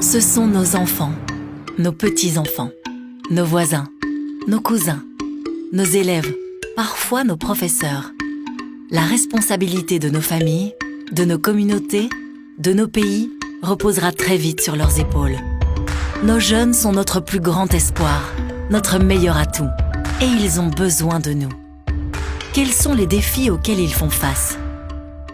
Ce sont nos enfants, nos petits-enfants, nos voisins, nos cousins, nos élèves, parfois nos professeurs. La responsabilité de nos familles, de nos communautés, de nos pays reposera très vite sur leurs épaules. Nos jeunes sont notre plus grand espoir, notre meilleur atout, et ils ont besoin de nous. Quels sont les défis auxquels ils font face ?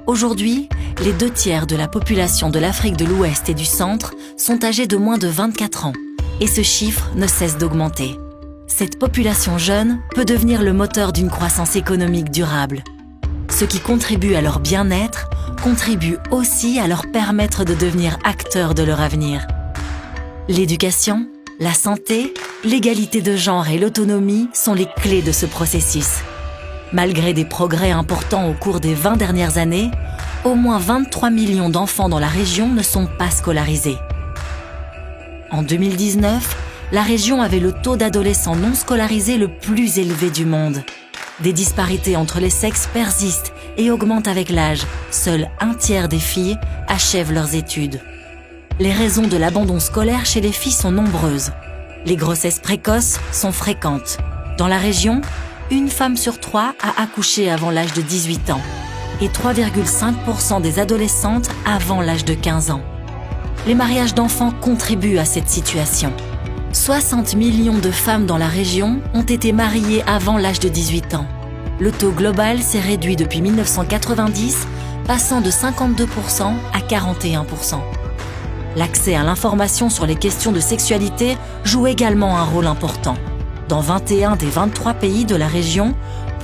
Aujourd'hui, les 2/3 de la population de l'Afrique de l'Ouest et du Centre sont âgés de moins de 24 ans, et ce chiffre ne cesse d'augmenter. Cette population jeune peut devenir le moteur d'une croissance économique durable. Ce qui contribue à leur bien-être contribue aussi à leur permettre de devenir acteurs de leur avenir. L'éducation, la santé, l'égalité de genre et l'autonomie sont les clés de ce processus. Malgré des progrès importants au cours des 20 dernières années, au moins 23 millions d'enfants dans la région ne sont pas scolarisés. En 2019, la région avait le taux d'adolescents non scolarisés le plus élevé du monde. Des disparités entre les sexes persistent et augmentent avec l'âge. Seul 1/3 des filles achèvent leurs études. Les raisons de l'abandon scolaire chez les filles sont nombreuses. Les grossesses précoces sont fréquentes. Dans la région, 1 femme sur 3 a accouché avant l'âge de 18 ans et 3,5% des adolescentes avant l'âge de 15 ans. Les mariages d'enfants contribuent à cette situation. 60 millions de femmes dans la région ont été mariées avant l'âge de 18 ans. Le taux global s'est réduit depuis 1990, passant de 52% à 41%. L'accès à l'information sur les questions de sexualité joue également un rôle important. Dans 21 des 23 pays de la région,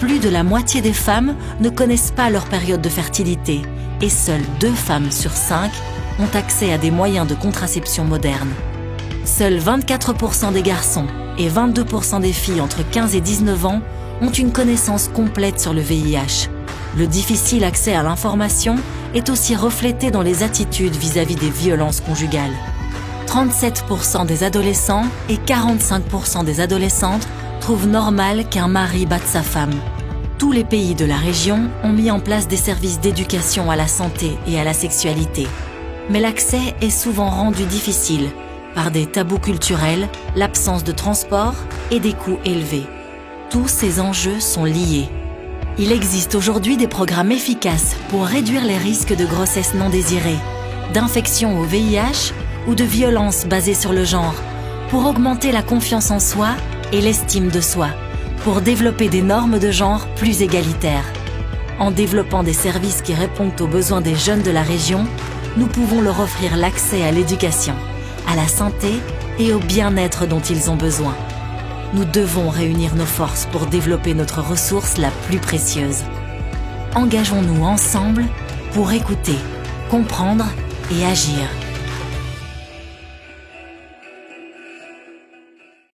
plus de la moitié des femmes ne connaissent pas leur période de fertilité et seules 2 femmes sur 5 ont accès à des moyens de contraception modernes. Seuls 24% des garçons et 22% des filles entre 15 et 19 ans ont une connaissance complète sur le VIH. Le difficile accès à l'information est aussi reflété dans les attitudes vis-à-vis des violences conjugales. 37% des adolescents et 45% des adolescentes trouvent normal qu'un mari batte sa femme. Tous les pays de la région ont mis en place des services d'éducation à la santé et à la sexualité. Mais l'accès est souvent rendu difficile par des tabous culturels, l'absence de transport et des coûts élevés. Tous ces enjeux sont liés. Il existe aujourd'hui des programmes efficaces pour réduire les risques de grossesse non désirée, d'infection au VIH ou de violences basées sur le genre, pour augmenter la confiance en soi et l'estime de soi, pour développer des normes de genre plus égalitaires. En développant des services qui répondent aux besoins des jeunes de la région, nous pouvons leur offrir l'accès à l'éducation, à la santé et au bien-être dont ils ont besoin. Nous devons réunir nos forces pour développer notre ressource la plus précieuse. Engageons-nous ensemble pour écouter, comprendre et agir.